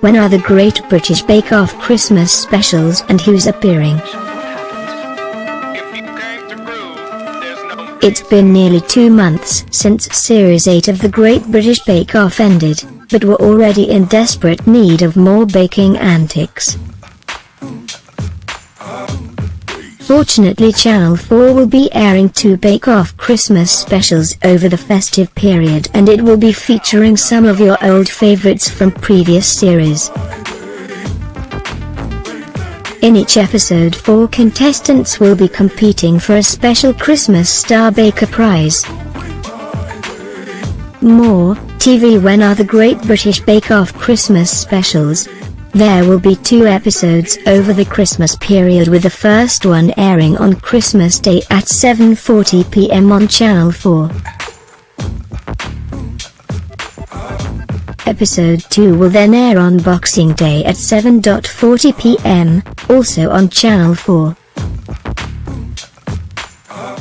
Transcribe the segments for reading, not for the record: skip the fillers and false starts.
When are the Great British Bake Off Christmas specials and who's appearing? It's been nearly 2 months since Series 8 of the Great British Bake Off ended, but we're already in desperate need of more baking antics. Fortunately, Channel 4 will be airing 2 Bake Off Christmas specials over the festive period, and it will be featuring some of your old favorites from previous series. In each episode, 4 contestants will be competing for a special Christmas Star Baker prize. More TV. When are the Great British Bake Off Christmas specials? There will be 2 episodes over the Christmas period, with the first one airing on Christmas Day at 7:40 p.m. on Channel 4. Episode 2 will then air on Boxing Day at 7:40 p.m., also on Channel 4.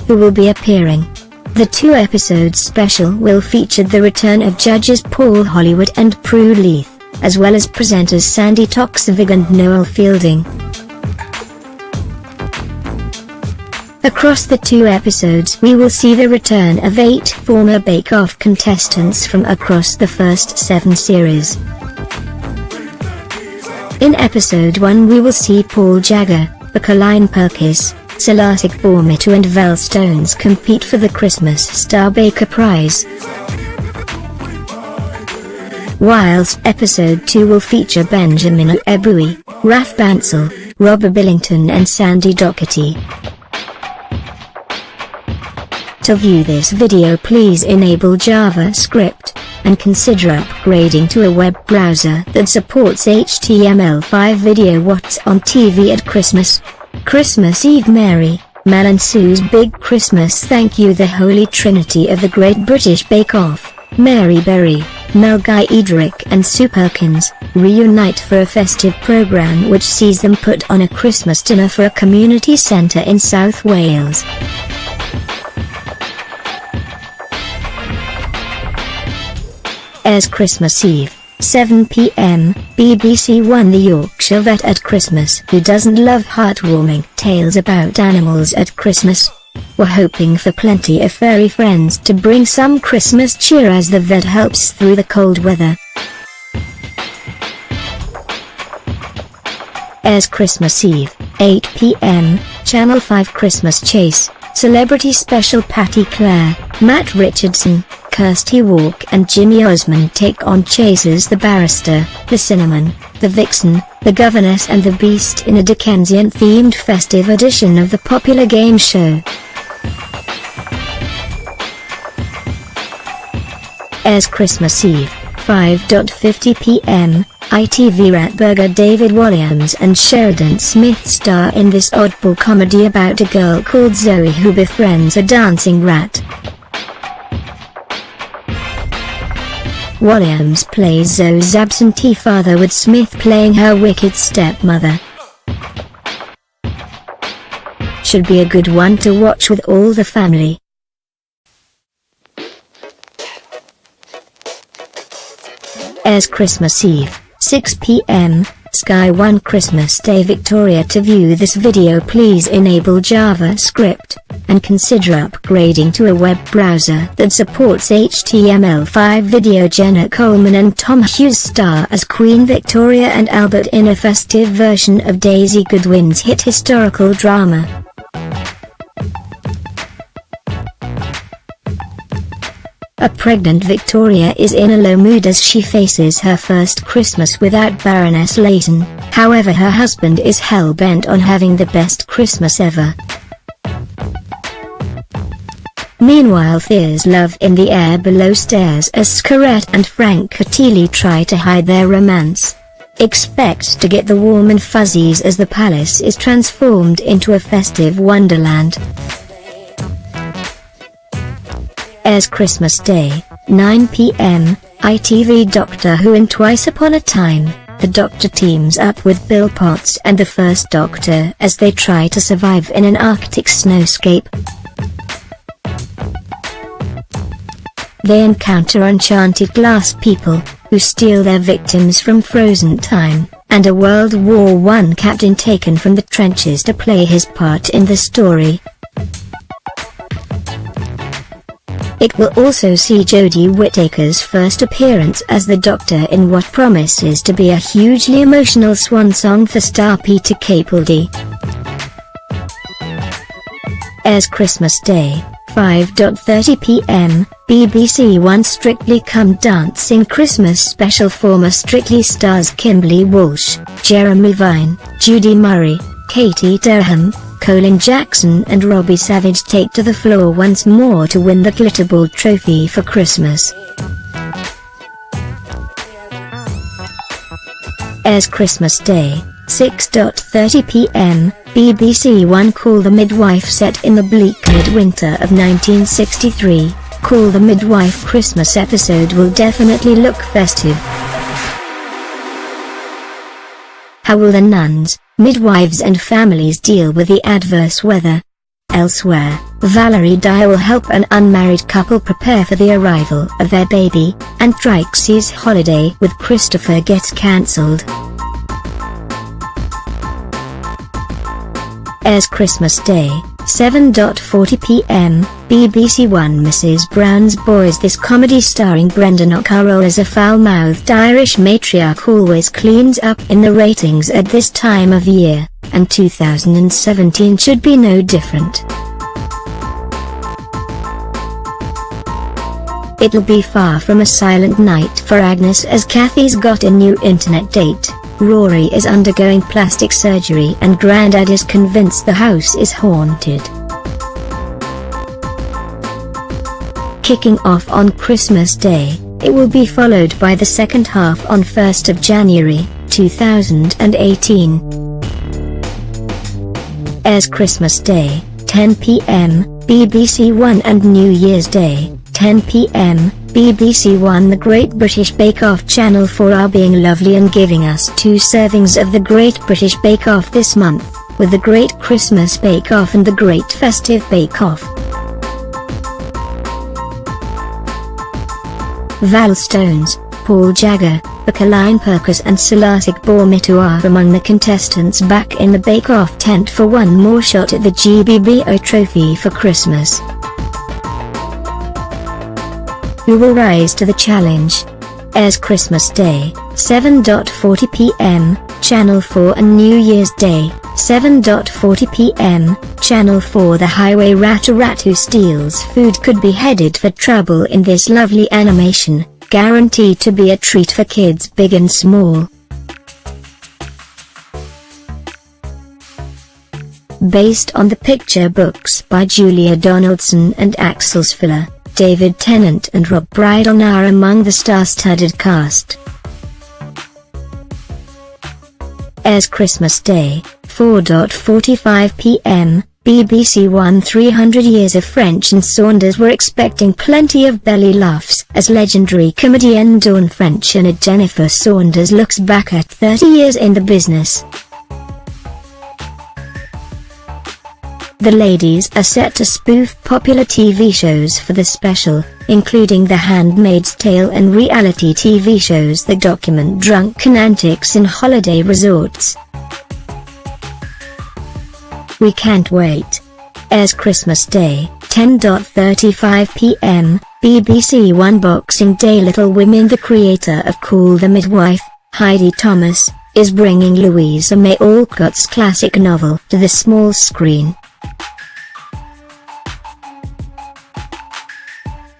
Who will be appearing? The 2-episode special will feature the return of judges Paul Hollywood and Prue Leith, as well as presenters Sandy Toksvig and Noel Fielding. Across the 2 episodes, we will see the return of 8 former Bake Off contestants from across the first 7 series. In episode 1 we will see Paul Jagger, Caroline Perkis, Silasik Bormitu and Vel Stones compete for the Christmas Star Baker prize. Whilst episode 2 will feature Benjamin Ebui, Raf Bansal, Robert Billington and Sandy Doherty. To view this video, please enable JavaScript, and consider upgrading to a web browser that supports HTML5 video. What's on TV at Christmas? Christmas Eve. Mary, Mel and Sue's Big Christmas Thank You. The Holy Trinity of the Great British Bake Off, Mary Berry, Mel Guy Edric and Sue Perkins, reunite for a festive program which sees them put on a Christmas dinner for a community centre in South Wales. Airs Christmas Eve, 7 p.m, BBC One. The Yorkshire Vet at Christmas. Who doesn't love heartwarming tales about animals at Christmas? We're hoping for plenty of furry friends to bring some Christmas cheer as the vet helps through the cold weather. Airs Christmas Eve, 8 p.m, Channel 5 Christmas Chase. Celebrity special. Patty Clare, Matt Richardson, Kirsty Walk and Jimmy Osmond take on Chasers the Barrister, the Cinnamon, the Vixen, the Governess and the Beast in a Dickensian-themed festive edition of the popular game show. Airs Christmas Eve, 5:50 p.m, ITV. Ratburger David Walliams and Sheridan Smith star in this oddball comedy about a girl called Zoe who befriends a dancing rat. Walliams plays Zoe's absentee father, with Smith playing her wicked stepmother. Should be a good one to watch with all the family. Airs Christmas Eve, 6 p.m, Sky One Christmas Day. Victoria. To view this video, please enable JavaScript, and consider upgrading to a web browser that supports HTML5 video. Jenna Coleman and Tom Hughes star as Queen Victoria and Albert in a festive version of Daisy Goodwin's hit historical drama. A pregnant Victoria is in a low mood as she faces her first Christmas without Baroness Layton. However, her husband is hell-bent on having the best Christmas ever. Meanwhile, there's love in the air below stairs as Scarlett and Frank Catili try to hide their romance. Expect to get the warm and fuzzies as the palace is transformed into a festive wonderland. Airs Christmas Day, 9 p.m, ITV. Doctor Who. In Twice Upon a Time, the Doctor teams up with Bill Potts and the First Doctor as they try to survive in an Arctic snowscape. They encounter enchanted glass people, who steal their victims from frozen time, and a World War I captain taken from the trenches to play his part in the story. It will also see Jodie Whittaker's first appearance as the Doctor in what promises to be a hugely emotional swan song for star Peter Capaldi. Airs Christmas Day, 5:30 p.m, BBC One Strictly Come Dancing Christmas Special. Former Strictly stars Kimberly Walsh, Jeremy Vine, Judy Murray, Katie Durham, Colin Jackson and Robbie Savage take to the floor once more to win the Glitterball trophy for Christmas. Airs Christmas Day, 6:30 p.m, BBC One. Call the Midwife. Set in the bleak midwinter of 1963, Call the Midwife Christmas episode will definitely look festive. How will the nuns, midwives and families deal with the adverse weather? Elsewhere, Valerie Dyer will help an unmarried couple prepare for the arrival of their baby, and Trixie's holiday with Christopher gets cancelled. Airs Christmas Day, 7:40 p.m, BBC One. Mrs. Brown's Boys. This comedy starring Brendan O'Carroll as a foul-mouthed Irish matriarch always cleans up in the ratings at this time of year, and 2017 should be no different. It'll be far from a silent night for Agnes as Kathy's got a new internet date. Rory is undergoing plastic surgery and Grandad is convinced the house is haunted. Kicking off on Christmas Day, it will be followed by the second half on 1st of January, 2018. Airs Christmas Day, 10 p.m, BBC One. And New Year's Day, 10 p.m, BBC One. The Great British Bake Off. Channel 4 are being lovely and giving us 2 servings of the Great British Bake Off this month, with the Great Christmas Bake Off and the Great Festive Bake Off. Val Stones, Paul Jagger, Caroline Perkins and Silasik Bormitu are among the contestants back in the Bake Off tent for one more shot at the GBBO trophy for Christmas. Who will rise to the challenge? Airs Christmas Day, 7:40 p.m, Channel 4. And New Year's Day, 7:40 p.m, Channel 4. The highway rat who steals food could be headed for trouble in this lovely animation, guaranteed to be a treat for kids big and small. Based on the picture books by Julia Donaldson and Axel Sfiller, David Tennant and Rob Brydon are among the star-studded cast. Airs Christmas Day, 4:45 p.m, BBC One. 300 years of French and Saunders were expecting plenty of belly laughs as legendary comedienne Dawn French and Jennifer Saunders looks back at 30 years in the business. The ladies are set to spoof popular TV shows for the special, including The Handmaid's Tale and reality TV shows that document drunken antics in holiday resorts. We can't wait. Airs Christmas Day, 10:35 p.m, BBC One. Boxing Day. Little Women. The creator of Call the Midwife, Heidi Thomas, is bringing Louisa May Alcott's classic novel to the small screen.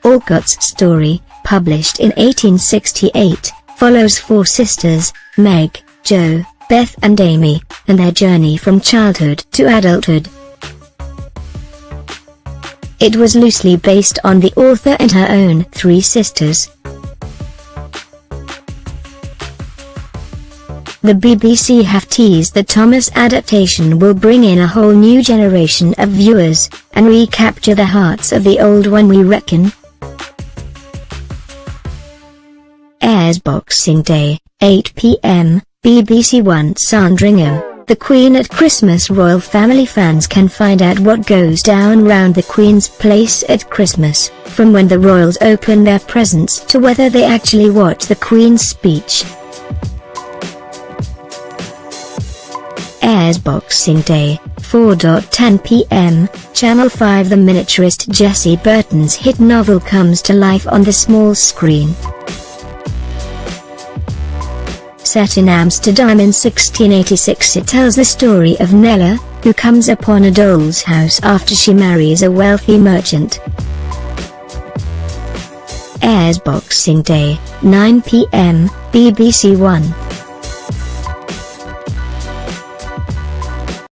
Alcott's story, published in 1868, follows 4 sisters, Meg, Jo, Beth and Amy, and their journey from childhood to adulthood. It was loosely based on the author and her own 3 sisters. The BBC have teased that Thomas' adaptation will bring in a whole new generation of viewers, and recapture the hearts of the old one, we reckon. Airs Boxing Day, 8 p.m, BBC One. Sandringham, The Queen at Christmas. Royal family fans can find out what goes down round the Queen's place at Christmas, from when the royals open their presents to whether they actually watch the Queen's speech. Airs Boxing Day, 4:10 p.m, Channel 5. The miniaturist Jessie Burton's hit novel comes to life on the small screen. Set in Amsterdam in 1686, it tells the story of Nella, who comes upon a doll's house after she marries a wealthy merchant. Airs Boxing Day, 9 p.m, BBC One.